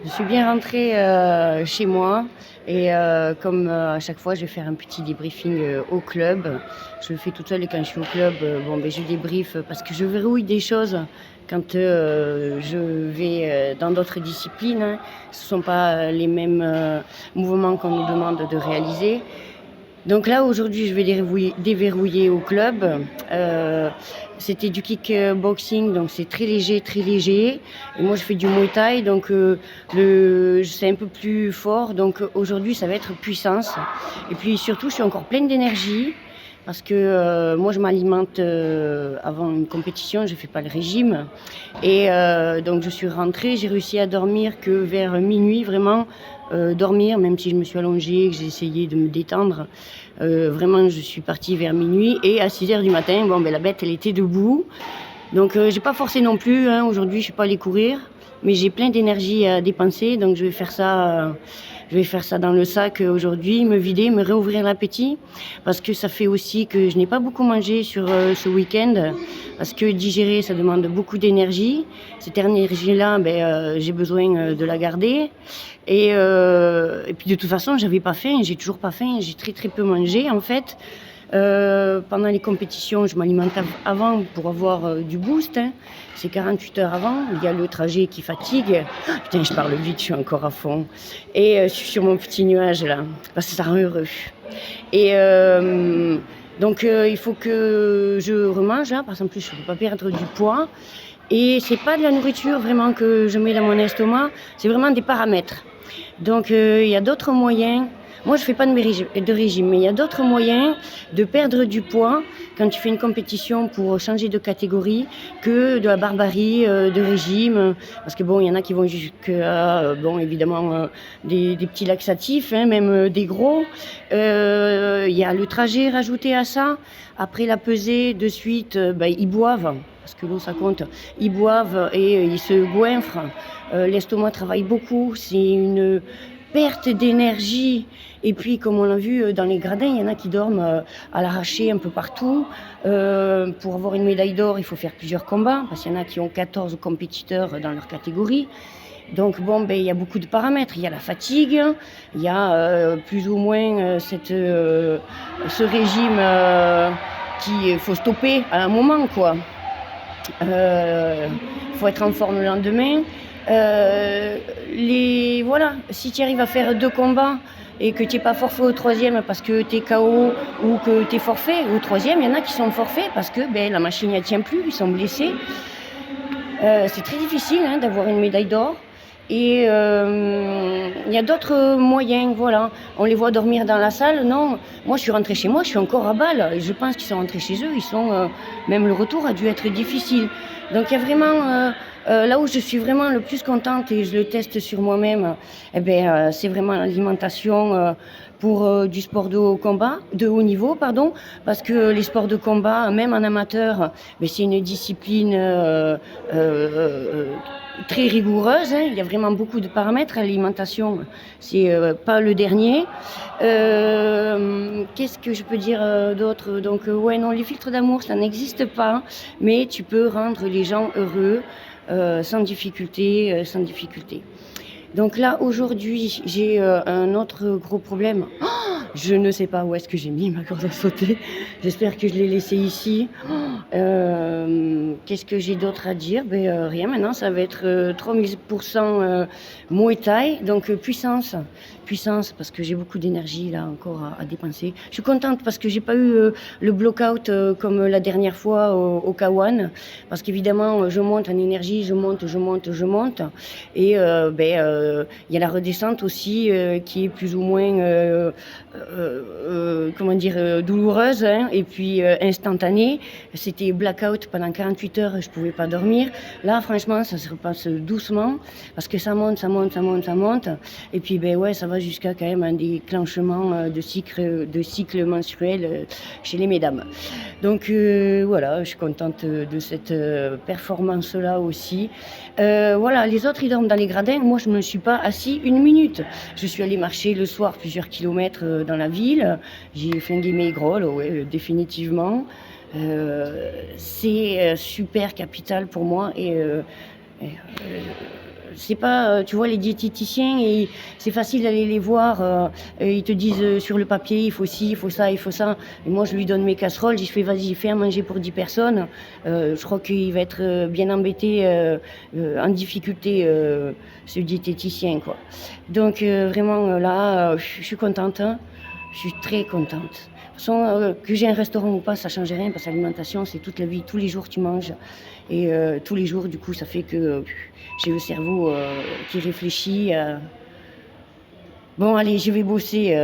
Je suis bien rentrée chez moi et comme à chaque fois, je vais faire un petit débriefing au club. Je le fais toute seule et quand je suis au club, je débriefe parce que je verrouille des choses quand je vais dans d'autres disciplines, hein. Ce ne sont pas les mêmes mouvements qu'on nous demande de réaliser. Donc là, aujourd'hui, je vais déverrouiller au club. C'était du kickboxing, donc c'est très léger, très léger. Et moi, je fais du Muay Thai, donc c'est un peu plus fort. Donc aujourd'hui, ça va être puissance. Et puis surtout, je suis encore pleine d'énergie parce que moi, je m'alimente avant une compétition, je ne fais pas le régime. Et donc, je suis rentrée, j'ai réussi à dormir que vers minuit, vraiment. Dormir, même si je me suis allongée, que j'ai essayé de me détendre. Vraiment, je suis partie vers minuit et à 6h du matin, la bête, elle était debout. Donc, j'ai pas forcé non plus, hein. Aujourd'hui, je suis pas allée courir, mais j'ai plein d'énergie à dépenser. Donc, je vais faire ça dans le sac aujourd'hui, me vider, me réouvrir l'appétit. Parce que ça fait aussi que je n'ai pas beaucoup mangé sur ce week-end. Parce que digérer, ça demande beaucoup d'énergie. Cette énergie-là, j'ai besoin de la garder. Et puis de toute façon, j'avais pas faim, j'ai toujours pas faim, j'ai très très peu mangé en fait. Pendant les compétitions, je m'alimente avant pour avoir du boost, hein. C'est 48 heures avant, il y a le trajet qui fatigue. Ah, putain, je parle vite, je suis encore à fond. Et je suis sur mon petit nuage là, parce que ça rend heureux. Et il faut que je remange là, parce qu'en plus je ne peux pas perdre du poids. Et c'est pas de la nourriture vraiment que je mets dans mon estomac, c'est vraiment des paramètres. Donc il y a d'autres moyens. Moi, je ne fais pas de régime, mais il y a d'autres moyens de perdre du poids quand tu fais une compétition pour changer de catégorie que de la barbarie de régime. Parce que il y en a qui vont jusqu'à, évidemment, des petits laxatifs, hein, même des gros. Il y a le trajet rajouté à ça. Après la pesée, de suite, ils boivent. Parce que l'eau, ça compte. Ils boivent et ils se goinfrent. L'estomac travaille beaucoup. C'est une perte d'énergie. Et puis, comme on l'a vu dans les gradins, il y en a qui dorment à l'arraché un peu partout. Pour avoir une médaille d'or, il faut faire plusieurs combats, parce qu'il y en a qui ont 14 compétiteurs dans leur catégorie. Donc, il y a beaucoup de paramètres. Il y a la fatigue, il y a plus ou moins ce régime qu'il faut stopper à un moment, quoi. Faut être en forme le lendemain. Si tu arrives à faire 2 combats et que tu n'es pas forfait au 3e parce que tu es KO ou que tu es forfait au 3e, il y en a qui sont forfaits parce que la machine ne tient plus, ils sont blessés. C'est très difficile d'avoir une médaille d'or. Et il y a d'autres moyens, voilà. On les voit dormir dans la salle. Non, moi je suis rentrée chez moi, je suis encore à balle. Et je pense qu'ils sont rentrés chez eux. Même le retour a dû être difficile. Donc il y a vraiment là où je suis vraiment le plus contente et je le teste sur moi-même. C'est vraiment l'alimentation pour du sport de haut niveau, parce que les sports de combat, même en amateur, c'est une discipline très rigoureuse, hein. Il y a vraiment beaucoup de paramètres. L'alimentation, c'est pas le dernier. Qu'est-ce que je peux dire d'autre? Donc, les filtres d'amour, ça n'existe pas, mais tu peux rendre les gens heureux sans difficulté. Donc là, aujourd'hui, j'ai un autre gros problème. Je ne sais pas où est-ce que j'ai mis ma corde à sauter. J'espère que je l'ai laissée ici. Qu'est-ce que j'ai d'autre à dire? Rien, maintenant, ça va être 3000% Muay Thai, donc puissance, parce que j'ai beaucoup d'énergie là encore à dépenser. Je suis contente parce que j'ai pas eu le block-out comme la dernière fois au K1, parce qu'évidemment, je monte en énergie, je monte. Et il y a la redescente aussi qui est plus ou moins douloureuse, hein, et puis instantanée. C'était blackout pendant 48 heures, je pouvais pas dormir. Là, franchement, ça se repasse doucement parce que ça monte. Et puis, ça va jusqu'à quand même un déclenchement de cycle menstruel chez les mesdames. Donc, je suis contente de cette performance-là aussi. Les autres, ils dorment dans les gradins. Moi, je ne me suis pas assis une minute. Je suis allée marcher le soir plusieurs kilomètres dans la ville. J'ai flingué mes grolles, définitivement. C'est super capital pour moi et c'est pas, tu vois, les diététiciens, et c'est facile d'aller les voir. Ils te disent sur le papier, il faut ci, il faut ça, il faut ça. Et moi, je lui donne mes casseroles. Je fais, vas-y, fais à manger pour 10 personnes. Je crois qu'il va être bien embêté, en difficulté, ce diététicien, quoi. Donc, vraiment, là, je suis contente, hein. Je suis très contente. De toute façon, que j'ai un restaurant ou pas, ça change rien parce que l'alimentation, c'est toute la vie. Tous les jours, tu manges. Et tous les jours, du coup, ça fait que j'ai le cerveau qui réfléchit. Bon, allez, je vais bosser.